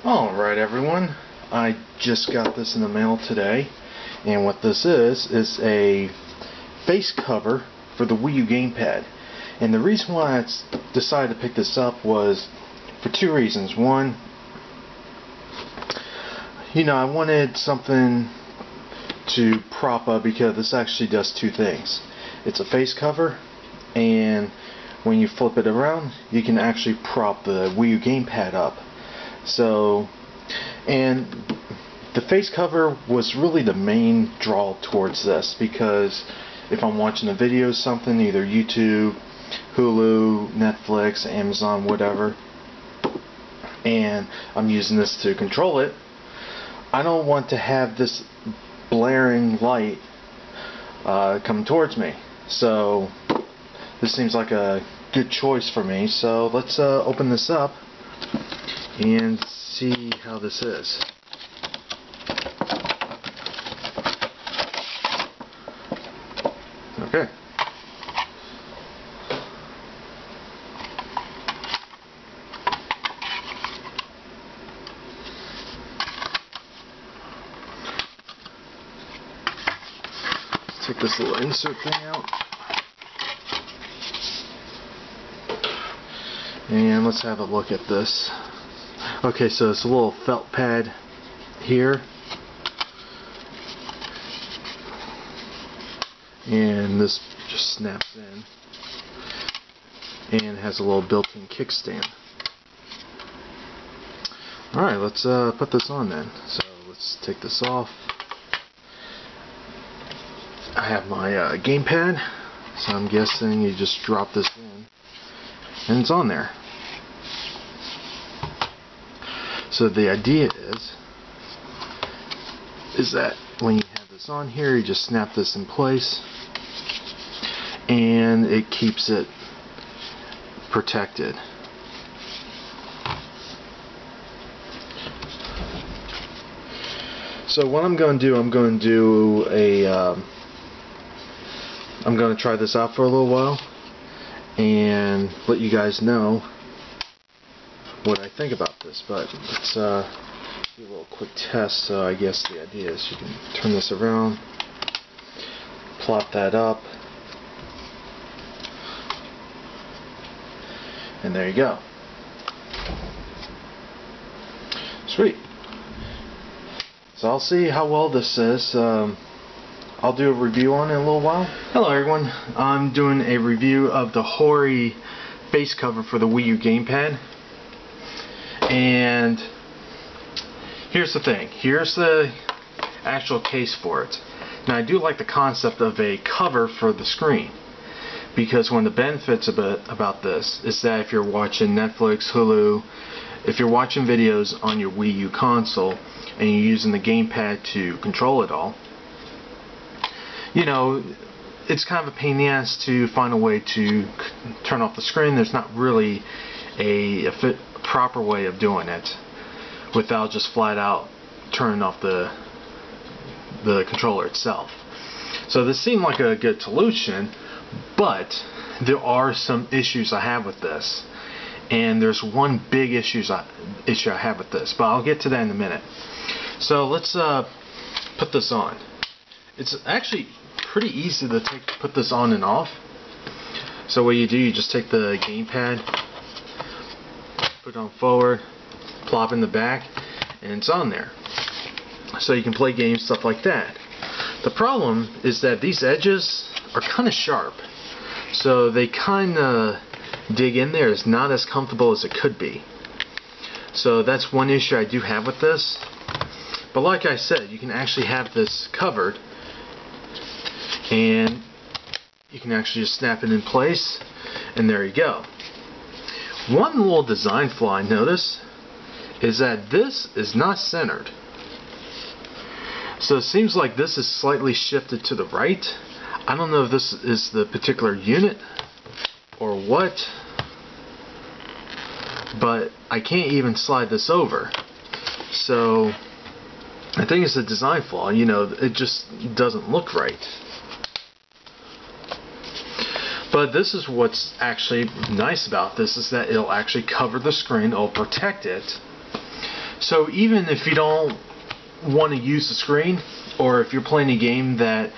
Alright everyone, I just got this in the mail today, and what this is a face cover for the Wii U Gamepad. And the reason why I decided to pick this up was for two reasons. One, I wanted something to prop up because this actually does two things. It's a face cover, and when you flip it around, you can actually prop the Wii U Gamepad up. So, and the face cover was really the main draw towards this, because if I'm watching a video or something, either YouTube, Hulu, Netflix, Amazon, whatever, and I'm using this to control it, I don't want to have this blaring light come towards me. So this seems like a good choice for me. So let's open this up and see how this is. Okay. Let's take this little insert thing out. And let's have a look at this. Okay, so it's a little felt pad here, and this just snaps in, and has a little built-in kickstand. Alright, let's put this on then. So let's take this off. I have my gamepad, so I'm guessing you just drop this in, and it's on there. So the idea is that when you have this on here, you just snap this in place, and it keeps it protected. So what I'm going to do, I'm going to try this out for a little while and let you guys know what I think about this. But let's do a little quick test. So I guess the idea is you can turn this around, plop that up, and there you go. Sweet. So I'll see how well this is. I'll do a review on it in a little while. Hello everyone, I'm doing a review of the Hori face cover for the Wii U Gamepad. And here's the thing. Here's the actual case for it. Now I do like the concept of a cover for the screen, because one of the benefits about this is that if you're watching Netflix, Hulu, if you're watching videos on your Wii U console and you're using the gamepad to control it all, it's kind of a pain in the ass to find a way to turn off the screen. There's not really a proper way of doing it without just flat out turning off the controller itself. So this seemed like a good solution, but there are some issues I have with this, and there's one big issue I have with this, but I'll get to that in a minute. So let's put this on. It's actually pretty easy to put this on and off. So what you do, you just take the gamepad, put it on forward, plop in the back, and it's on there. So you can play games, stuff like that. The problem is that these edges are kind of sharp, so they kind of dig in there. It's not as comfortable as it could be. So that's one issue I do have with this. But like I said, you can actually have this covered, and you can actually just snap it in place, and there you go. One little design flaw I noticed is that this is not centered. So it seems like this is slightly shifted to the right. I don't know if this is the particular unit or what, but I can't even slide this over. So I think it's a design flaw. It just doesn't look right. But this is what's actually nice about this, is that it'll actually cover the screen, it'll protect it. So even if you don't want to use the screen, or if you're playing a game that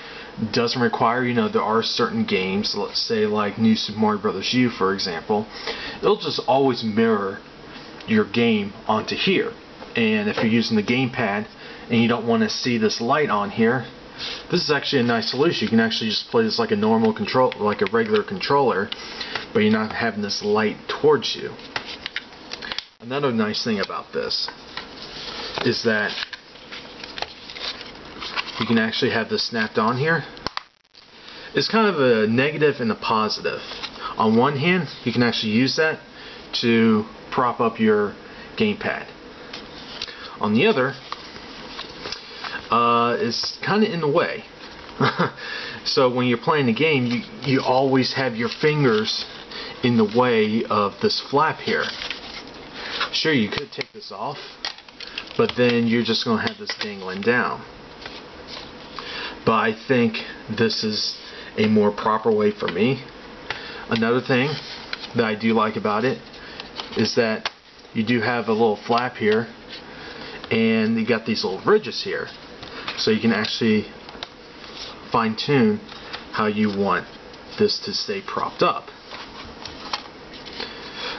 doesn't require, there are certain games, let's say like New Super Mario Bros. U, for example, it'll just always mirror your game onto here. And if you're using the Gamepad and you don't want to see this light on here, this is actually a nice solution. You can actually just play this like a normal control, like a regular controller, but you're not having this light towards you. Another nice thing about this is that you can actually have this snapped on here. It's kind of a negative and a positive. On one hand, you can actually use that to prop up your gamepad. On the other, it's kind of in the way. So when you're playing the game, you always have your fingers in the way of this flap here. Sure, you could take this off, but then you're just going to have this dangling down. But I think this is a more proper way for me. Another thing that I do like about it is that you do have a little flap here, and you got these little ridges here, so you can actually fine-tune how you want this to stay propped up.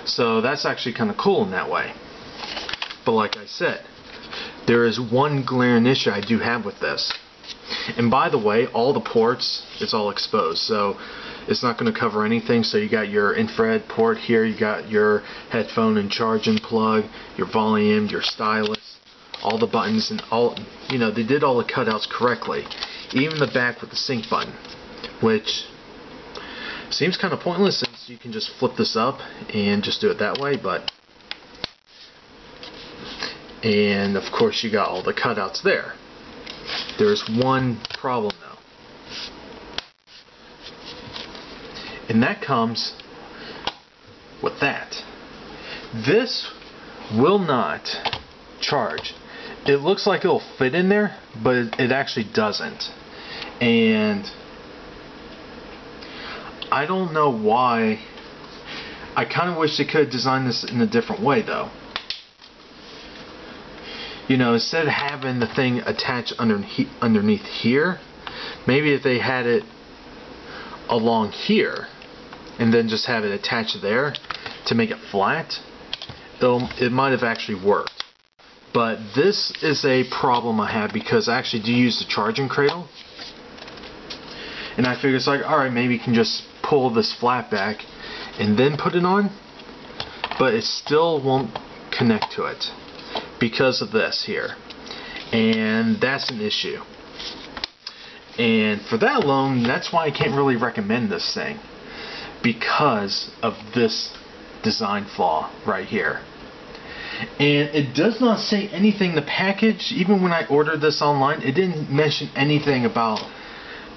So that's actually kind of cool in that way. But like I said, there is one glaring issue I do have with this. And by the way, all the ports, it's all exposed, so it's not going to cover anything. So you got your infrared port here, you got your headphone and charging plug, your volume, your stylus, all the buttons, and all, they did all the cutouts correctly. Even the back with the sync button, which seems kind of pointless since you can just flip this up and just do it that way, and of course you got all the cutouts there. There's one problem though, and that comes with that. This will not charge. It looks like it'll fit in there, but it actually doesn't. And I don't know why. I kind of wish they could have designed this in a different way though. Instead of having the thing attached underneath here, maybe if they had it along here and then just have it attached there to make it flat, it might have actually worked. But this is a problem I have because I actually do use the charging cradle, and I figure it's like, alright, maybe you can just pull this flap back and then put it on, but it still won't connect to it because of this here, and that's an issue. And for that alone, that's why I can't really recommend this thing, because of this design flaw right here. And it does not say anything in the package. Even when I ordered this online, it didn't mention anything about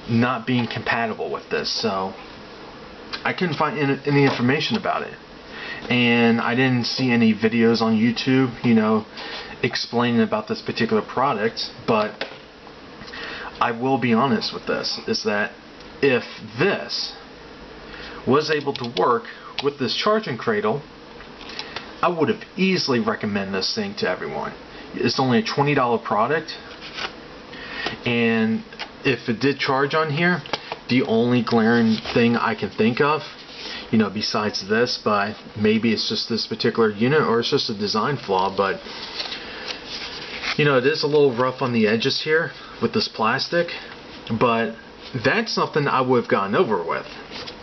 not being compatible with this, so I couldn't find any information about it. And I didn't see any videos on YouTube, explaining about this particular product. But I will be honest with this, is that if this was able to work with this charging cradle, I would have easily recommended this thing to everyone. It's only a $20 product, and if it did charge on here, the only glaring thing I can think of, besides this, but maybe it's just this particular unit or it's just a design flaw, but it is a little rough on the edges here with this plastic, but that's something I would have gotten over with.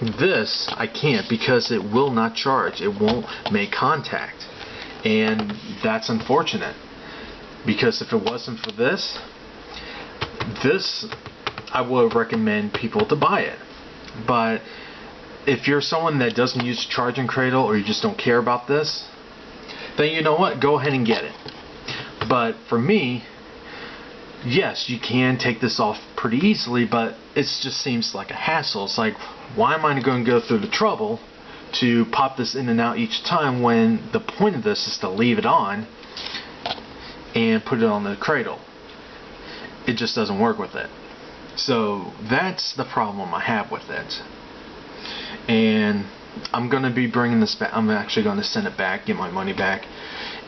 This I can't, because it will not charge. It won't make contact, and that's unfortunate, because if it wasn't for this I would recommend people to buy it. But if you're someone that doesn't use a charging cradle, or you just don't care about this, then you know what, go ahead and get it. But for me, yes, you can take this off pretty easily, but it just seems like a hassle. It's like, why am I going to go through the trouble to pop this in and out each time, when the point of this is to leave it on and put it on the cradle? It just doesn't work with it. So that's the problem I have with it. And I'm going to be bringing this back. I'm actually going to send it back, get my money back,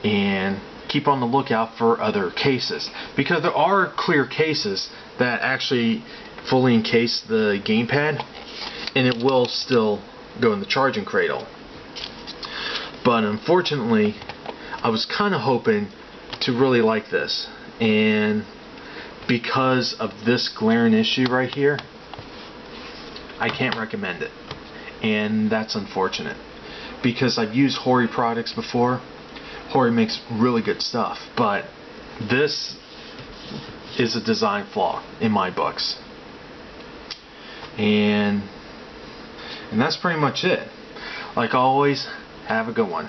and keep on the lookout for other cases, because there are clear cases that actually fully encase the gamepad, and it will still go in the charging cradle. But unfortunately, I was kind of hoping to really like this, and because of this glaring issue right here, I can't recommend it, and that's unfortunate, because I've used Hori products before. Hori makes really good stuff, but this is a design flaw in my books. And that's pretty much it. Like always, have a good one.